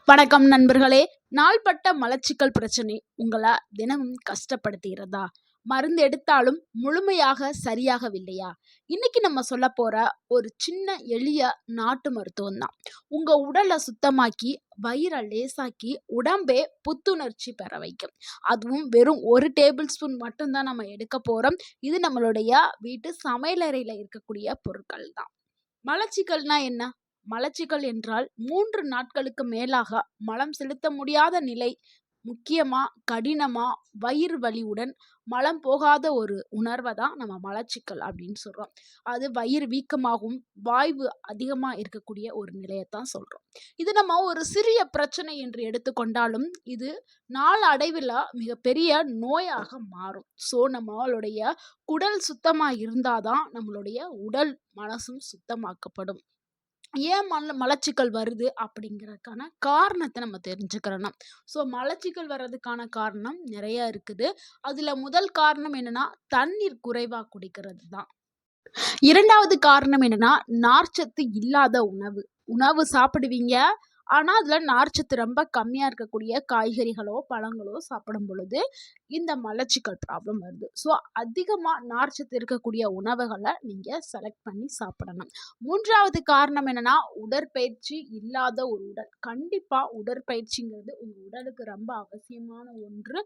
வணக்கம் நண்பர்களே. நாள்பட்ட மலச்சிக்கல் பிரச்சனை உங்களை தினமும் கஷ்டப்படுத்துகிறதா? மருந்து எடுத்தாலும் முழுமையாக சரியாகவில்லையா? இன்னைக்கு நம்ம சொல்ல போற ஒரு சின்ன எளிய நாட்டு மருத்துவம் தான் உங்க உடலை சுத்தமாக்கி வயிறை லேசாக்கி உடம்பே புத்துணர்ச்சி பெற வைக்கும். அதுவும் வெறும் 1 டேபிள் ஸ்பூன் மட்டும்தான் நம்ம எடுக்க போறோம். இது நம்மளுடைய வீட்டு சமையலறையில இருக்கக்கூடிய பொருட்கள் தான். மலச்சிக்கல்னா என்ன? மலச்சிக்கல் என்றால் 3 நாட்களுக்கு மேலாக மலம் செலுத்த முடியாத நிலை. முக்கியமா கடினமா வயிறு வலியுடன் மலம் போகாத ஒரு உணர்வை தான் நம்ம மலச்சிக்கல் அப்படின்னு சொல்றோம். அது வயிறு வீக்கமாகவும் வாய்வு அதிகமா இருக்கக்கூடிய ஒரு நிலையத்தான் சொல்றோம். இது நம்ம ஒரு சிறிய பிரச்சனை என்று எடுத்துக்கொண்டாலும் இது நாள் அடைவில் மிகப்பெரிய நோயாக மாறும். ஸோ நம்மளுடைய குடல் சுத்தமா இருந்தாதான் நம்மளுடைய உடல் மனசும் சுத்தமாக்கப்படும். ஏன் மலச்சிக்கல் வருது அப்படிங்கிறதுக்கான காரணத்தை நம்ம தெரிஞ்சுக்கிறணும். ஸோ மலச்சிக்கல் வர்றதுக்கான காரணம் நிறைய இருக்குது. அதுல முதல் காரணம் என்னன்னா தண்ணீர் குறைவா குடிக்கிறது தான். இரண்டாவது காரணம் என்னன்னா நார்ச்சத்து இல்லாத உணவு. உணவு சாப்பிடுவீங்க, ஆனா அதுல நார்ச்சத்து ரொம்ப கம்மியா இருக்கக்கூடிய காய்கறிகளோ பழங்களோ சாப்பிடும் பொழுது இந்த மலச்சிக்கல் ப்ராப்ளம் வருது. ஸோ அதிகமா நார்ச்சத்து இருக்கக்கூடிய உணவுகளை நீங்க செலக்ட் பண்ணி சாப்பிடணும். மூன்றாவது காரணம் என்னன்னா உடற்பயிற்சி இல்லாத ஒரு உடல். கண்டிப்பா உடற்பயிற்சிங்கிறது உங்க உடலுக்கு ரொம்ப அவசியமான ஒன்று.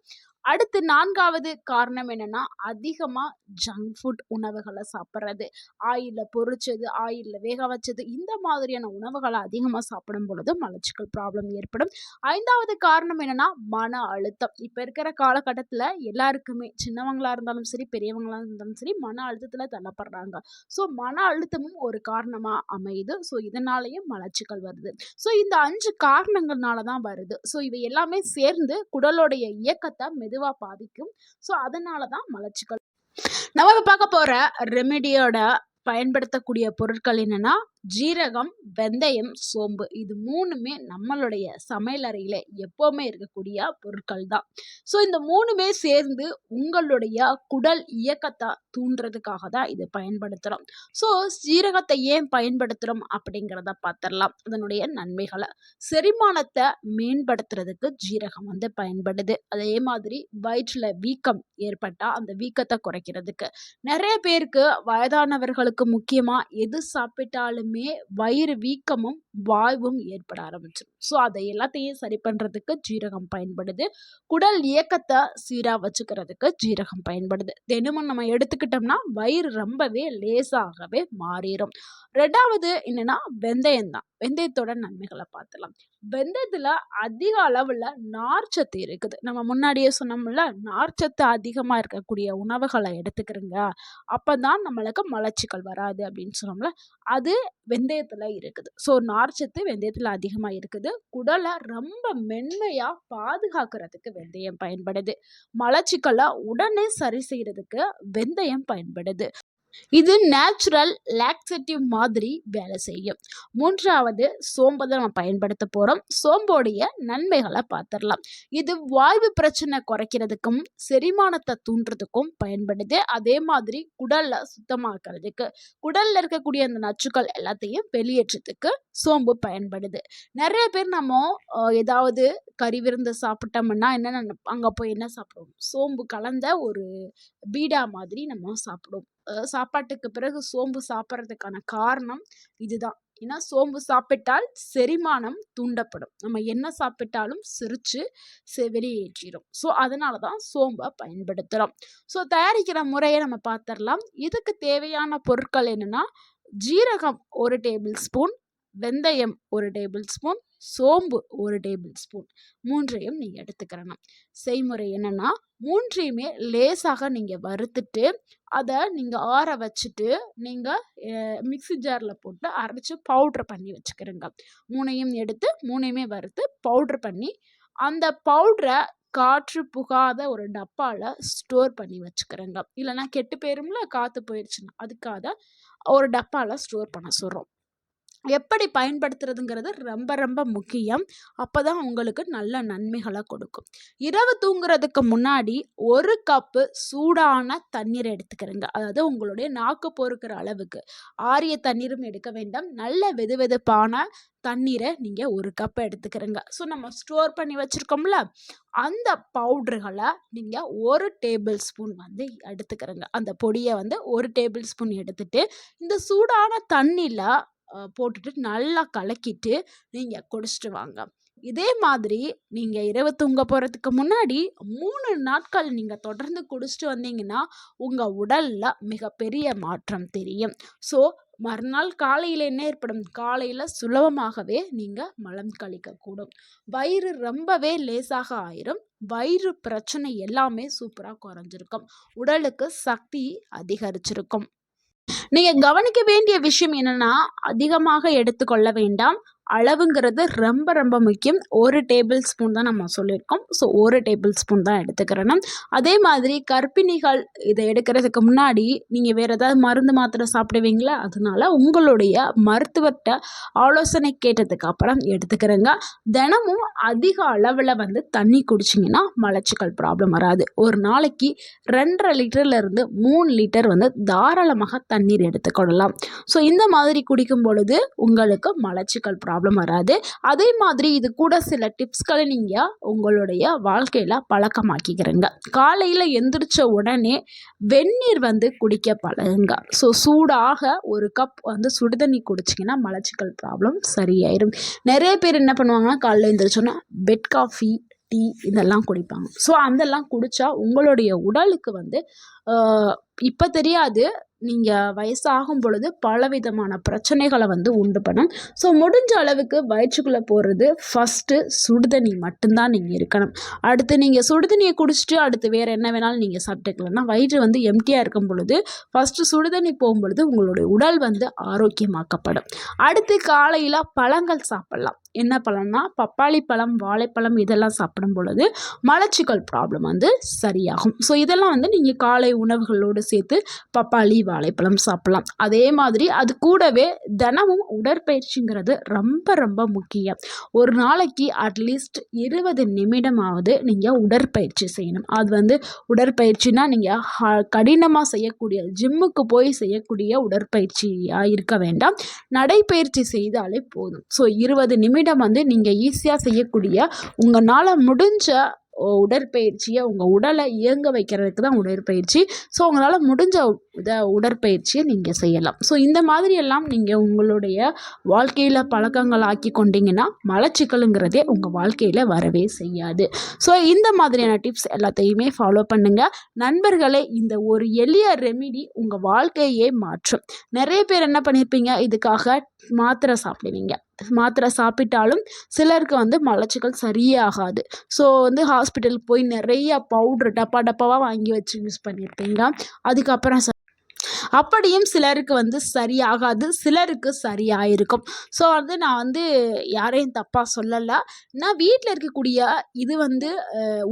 அடுத்து நான்காவது காரணம் என்னன்னா அதிகமா ஜங்க் ஃபுட் உணவுகளை சாப்பிட்றது. ஆயில்ல பொரிச்சது, ஆயில்ல வேக வச்சது, இந்த மாதிரியான உணவுகளை அதிகமா சாப்பிடும் பொழுது மலச்சிக்கல் ப்ராப்ளம் ஏற்படும். ஐந்தாவது காரணம் என்னன்னா மன அழுத்தம். இப்ப இருக்கிற காலகட்டத்துல எல்லாருக்குமே சின்னவங்களா இருந்தாலும் சரி பெரியவங்களா இருந்தாலும் சரி மன அழுத்தத்துல தள்ளப்படுறாங்க. ஸோ மன அழுத்தமும் ஒரு காரணமா அமையுது. ஸோ இதனாலயும் மலச்சிக்கல் வருது. ஸோ இந்த 5 காரணங்கள்னால தான் வருது. ஸோ இவை எல்லாமே சேர்ந்து குடலுடைய இயக்கத்தை மெதுவா பாதிக்கும். ஸோ அதனால தான் மலச்சிக்கல். நம்ம இப்ப பார்க்க போற ரெமெடியோட பயன்படுத்தக்கூடிய பொருட்கள் என்னன்னா ஜீரகம், வெந்தயம், சோம்பு. இது 3மே நம்மளுடைய சமையலறையில எப்பவுமே இருக்கக்கூடிய பொருட்கள் தான். ஸோ இந்த 3மே சேர்ந்து உங்களுடைய குடல் இயக்கத்தை தூண்டுறதுக்காக தான் இது பயன்படுத்துறோம். ஸோ ஜீரகத்தை ஏன் பயன்படுத்துறோம் அப்படிங்கிறத பார்த்துடலாம். அதனுடைய நன்மைகளை. செரிமானத்தை மேம்படுத்துறதுக்கு ஜீரகம் பயன்படுது. அதே மாதிரி வயிற்றுல வீக்கம் ஏற்பட்டா அந்த வீக்கத்தை குறைக்கிறதுக்கு. நிறைய பேருக்கு வயதானவர்களுக்கு முக்கியமா எது சாப்பிட்டாலுமே வயிறு வீக்கமும் வாய்வும் ஏற்பட ஆரம்பிச்சிடும். ஸோ அதை எல்லாத்தையும் சரி பண்றதுக்கு ஜீரகம் பயன்படுது. குடல் இயக்கத்தை சீரா வச்சுக்கிறதுக்கு ஜீரகம் பயன்படுது. தினமும் நம்ம எடுத்துக்கிட்டோம்னா வயிறு ரொம்பவே லேசாகவே மாறிடும். ரெண்டாவது என்னன்னா வெந்தயம் தான். வெந்தயத்தோட நன்மைகளை பார்த்துலாம். வெந்தயத்துல அதிக அளவுல நார்ச்சத்து இருக்குது. நம்ம முன்னாடியே சொன்னோம்ல, நார்ச்சத்து அதிகமா இருக்கக்கூடிய உணவுகளை எடுத்துக்கிறோங்க, அப்பதான் நம்மளுக்கு மலச்சிக்கல் வராது அப்படின்னு சொன்னோம்ல, அது வெந்தயத்துல இருக்குது. ஸோ நார்ச்சத்து வெந்தயத்துல அதிகமா இருக்குது. குடலை ரொம்ப மென்மையா பாதுகாக்கிறதுக்கு வெந்தயம் பயன்படுது. மலச்சிக்கலை உடனே சரி செய்யறதுக்கு வெந்தயம் பயன்படுது. இது நேச்சுரல் லாக்ஸேட்டிவ் மாதிரி வேலை செய்யும். மூன்றாவது சோம்பை தான் நம்ம பயன்படுத்த போறோம். சோம்போடைய நன்மைகளை பார்த்துடலாம். இது வாய்வு பிரச்சனை குறைக்கிறதுக்கும் செரிமானத்தை தூண்டுறதுக்கும் பயன்படுது. அதே மாதிரி குடல்ல சுத்தமாக்குறதுக்கு, குடல்ல இருக்கக்கூடிய அந்த நச்சுக்கள் எல்லாத்தையும் வெளியேற்றத்துக்கு சோம்பு பயன்படுது. நிறைய பேர் நம்ம ஏதாவது கறி விருந்து சாப்பிட்டோம்னா என்ன அங்க போய் என்ன சாப்பிடுவோம்? சோம்பு கலந்த ஒரு பீடா மாதிரி நம்ம சாப்பிடுவோம். சாப்பாட்டுக்கு பிறகு சோம்பு சாப்பிட்றதுக்கான காரணம் இதுதான். ஏன்னா சோம்பு சாப்பிட்டால் செரிமானம் தூண்டப்படும். நம்ம என்ன சாப்பிட்டாலும் செரிச்சு வெளியேற்றிடும். ஸோ அதனால தான் சோம்பை பயன்படுத்துகிறோம். ஸோ தயாரிக்கிற முறையை நம்ம பார்த்துடலாம். இதுக்கு தேவையான பொருட்கள் என்னன்னா ஜீரகம் 1 டேபிள் ஸ்பூன், வெந்தயம் 1 டேபிள் ஸ்பூன், சோம்பு 1 டேபிள் ஸ்பூன், 3ஐயும் நீங்க எடுத்துக்கிறணும். செய்முறை என்னன்னா 3ஐயுமே லேசாக நீங்க வறுத்துட்டு அதை நீங்க ஆற வச்சுட்டு நீங்க மிக்ஸி ஜார்ல போட்டு அரைச்சு பவுடர் பண்ணி வச்சுக்கிறீங்க. 3ஐயும் எடுத்து 3ஐயுமே வறுத்து பவுடர் பண்ணி அந்த பவுடரை காற்று புகாத ஒரு டப்பால ஸ்டோர் பண்ணி வச்சுக்கிறேங்க. இல்லைன்னா கெட்டு போயிரும்ல காத்து போயிடுச்சுன்னா, அதுக்காக ஒரு டப்பால ஸ்டோர் பண்ண சொல்றோம். எப்படி பயன்படுத்துறதுங்கிறது ரொம்ப ரொம்ப முக்கியம். அப்பதான் உங்களுக்கு நல்ல நன்மைகளை கொடுக்கும். இரவு தூங்குறதுக்கு முன்னாடி 1 கப்பு சூடான தண்ணீர் எடுத்துக்கிறங்க. அதாவது உங்களுடைய நாக்கு பொறுக்கிற அளவுக்கு. ஆறிய தண்ணீரும் எடுக்க வேண்டாம். நல்ல வெதுவெதுப்பான தண்ணீரை நீங்க 1 கப் எடுத்துக்கிறங்க. ஸோ நம்ம ஸ்டோர் பண்ணி வச்சிருக்கோம்ல, அந்த பவுடர்களை நீங்க 1 டேபிள் ஸ்பூன் வந்து எடுத்துக்கிறங்க. அந்த பொடியை வந்து 1 டேபிள் ஸ்பூன் எடுத்துட்டு இந்த சூடான தண்ணியில் போட்டுட்டு நல்லா கலக்கிட்டு நீங்கள் குடிச்சிட்டு வாங்க. இதே மாதிரி நீங்கள் இரவு தூங்க போகிறதுக்கு முன்னாடி 3 நாட்கள் நீங்கள் தொடர்ந்து குடிச்சிட்டு வந்தீங்கன்னா உங்கள் உடலில் மிகப்பெரிய மாற்றம் தெரியும். ஸோ மறுநாள் காலையில் என்ன ஏற்படும்? காலையில் சுலபமாகவே நீங்கள் மலம் கழிக்கக்கூடும். வயிறு ரொம்பவே லேசாக ஆயிரும். வயிறு பிரச்சனை எல்லாமே சூப்பராக குறைஞ்சிருக்கும். உடலுக்கு சக்தி அதிகரிச்சிருக்கும். நீங்க கவனிக்க வேண்டிய விஷயம் என்னன்னா, அதிகமாக எடுத்துக்கொள்ள வேண்டாம். அளவுங்கிறது ரொம்ப ரொம்ப முக்கியம். 1 டேபிள் ஸ்பூன் தான் நம்ம சொல்லியிருக்கோம். ஸோ 1 டேபிள் ஸ்பூன் தான் எடுத்துக்கிறணும். அதே மாதிரி கர்ப்பிணிகள் இதை எடுக்கிறதுக்கு முன்னாடி நீங்கள் வேறு ஏதாவது மருந்து மாத்திரை சாப்பிடுவீங்களா? அதனால உங்களுடைய மருத்துவர்கிட்ட ஆலோசனை கேட்டதுக்கு அப்புறம் எடுத்துக்கிறேங்க. தினமும் அதிக அளவில் வந்து தண்ணி குடிச்சிங்கன்னா மலச்சிக்கல் ப்ராப்ளம் வராது. ஒரு நாளைக்கு 2.5 லிட்டர்லேருந்து 3 லிட்டர் வந்து தாராளமாக தண்ணீர் எடுத்துக்கொள்ளலாம். ஸோ இந்த மாதிரி குடிக்கும் பொழுது உங்களுக்கு மலச்சிக்கல் ப்ராப்ளம் வராது. அதே மாதிரி இது கூட சில டிப்ஸ்களை நீங்கள் உங்களுடைய வாழ்க்கையில் பழக்கமாக்கிக்கிறீங்க. காலையில் எந்திரிச்ச உடனே வெந்நீர் வந்து குடிக்க பழகுங்க. ஸோ சூடாக 1 கப் வந்து சுடுதண்ணி குடிச்சிங்கன்னா மலச்சிக்கல் ப்ராப்ளம் சரியாயிடும். நிறைய பேர் என்ன பண்ணுவாங்கன்னா, காலையில் எந்திரிச்சோன்னா பெட் காஃபி, டீ இதெல்லாம் குடிப்பாங்க. ஸோ அதெல்லாம் குடித்தா உங்களுடைய உடலுக்கு வந்து இப்போ தெரியாது, நீங்கள் வயசாகும் பொழுது பலவிதமான பிரச்சனைகளை வந்து உண்டு பண்ணும். ஸோ முடிஞ்ச அளவுக்கு வயிற்றுக்குள்ளே போகிறது ஃபஸ்ட்டு சுடுதண்ணி மட்டும்தான் நீங்கள் இருக்கணும். அடுத்து நீங்கள் சுடுதண்ணியை குடிச்சிட்டு அடுத்து வேறு என்ன வேணாலும் நீங்கள் சாப்பிட்டுக்கலாம்னா, வயிறு வந்து எம்டியாக இருக்கும் பொழுது ஃபஸ்ட்டு சுடுதண்ணி போகும்பொழுது உங்களுடைய உடல் வந்து ஆரோக்கியமாக்கப்படும். அடுத்து காலையில் பழங்கள் சாப்பிட்லாம். என்ன பழம்னா, பப்பாளி பழம், வாழைப்பழம் இதெல்லாம் சாப்பிடும் பொழுது மலச்சிக்கல் ப்ராப்ளம் வந்து சரியாகும். ஸோ இதெல்லாம் வந்து நீங்கள் காலை உணவுகளோடு சேர்த்து பப்பாளி, வாழைப்பழம் சாப்பிடலாம். அதே மாதிரி அது கூடவே தினமும் உடற்பயிற்சிங்கிறது ரொம்ப ரொம்ப முக்கியம். ஒரு நாளைக்கு அட்லீஸ்ட் 20 நிமிடமாவது நீங்கள் உடற்பயிற்சி செய்யணும். அது வந்து உடற்பயிற்சினா நீங்கள் கடினமாக செய்யக்கூடிய ஜிம்முக்கு போய் செய்யக்கூடிய உடற்பயிற்சியாக இருக்க வேண்டாம். நடைப்பயிற்சி செய்தாலே போதும். ஸோ 20 நிமிடம் வந்து நீங்கள் ஈஸியாக செய்யக்கூடிய உங்களால் முடிஞ்ச உடற்பயிற்சியை உங்கள் உடலை இயங்க வைக்கிறதுக்கு தான் உடற்பயிற்சி. ஸோ உங்களால் முடிஞ்ச உடற்பயிற்சியை நீங்கள் செய்யலாம். ஸோ இந்த மாதிரியெல்லாம் நீங்கள் உங்களுடைய வாழ்க்கையில் பழக்கங்கள் ஆக்கி கொண்டீங்கன்னா மலச்சிக்கலுங்கிறதே உங்கள் வாழ்க்கையில் வரவே செய்யாது. ஸோ இந்த மாதிரியான டிப்ஸ் எல்லாத்தையுமே ஃபாலோ பண்ணுங்கள் நண்பர்களே. இந்த ஒரு எளிய ரெமிடி உங்கள் வாழ்க்கையே மாற்றும். நிறைய பேர் என்ன பண்ணியிருப்பீங்க, இதுக்காக மாத்திரை சாப்பிடுவீங்க. மாத்திரை சாப்பிட்டாலும் சிலருக்கு வந்து மலச்சிக்கல் சரியாகாது. ஸோ வந்து ஹாஸ்பிட்டலுக்கு போய் நிறைய பவுட்ரு டப்பாவாக வாங்கி வச்சு யூஸ் பண்ணியிருப்பீங்க. அதுக்கப்புறம் அப்படியும் சிலருக்கு வந்து சரியாகாது, சிலருக்கு சரியாயிருக்கும். ஸோ வந்து நான் வந்து யாரையும் தப்பாக சொல்லலை. நான் வீட்டில் இருக்கக்கூடிய இது வந்து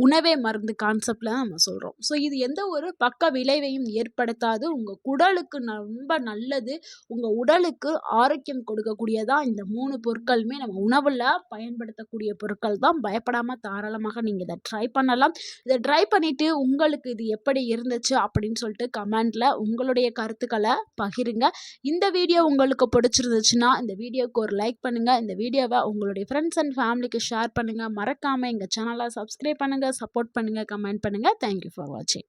உணவே மருந்து கான்செப்டில் தான் நம்ம சொல்கிறோம். ஸோ இது எந்த ஒரு பக்க விளைவையும் ஏற்படுத்தாது. உங்கள் குடலுக்கு ரொம்ப நல்லது. உங்கள் உடலுக்கு ஆரோக்கியம் கொடுக்கக்கூடியதான் இந்த 3 பொருட்களுமே. நம்ம உணவில் பயன்படுத்தக்கூடிய பொருட்கள் தான். பயப்படாமல் தாராளமாக நீங்கள் இதை ட்ரை பண்ணலாம். இதை ட்ரை பண்ணிவிட்டு உங்களுக்கு இது எப்படி இருந்துச்சு அப்படின்னு சொல்லிட்டு கமெண்டில் உங்களுடைய கருத்துக்களை பகிருங்க. இந்த வீடியோ உங்களுக்கு பிடிச்சிருந்துச்சுன்னா இந்த வீடியோக்கு ஒரு லைக் பண்ணுங்கள். இந்த வீடியோவை உங்களுடைய ஃப்ரெண்ட்ஸ் அண்ட் ஃபேமிலிக்கு ஷேர் பண்ணுங்கள். மறக்காமல் எங்கள் சேனலை சப்ஸ்கிரைப் பண்ணுங்கள், சப்போர்ட் பண்ணுங்கள், கமெண்ட் பண்ணுங்கள். தேங்க்யூ ஃபார் வாட்சிங்.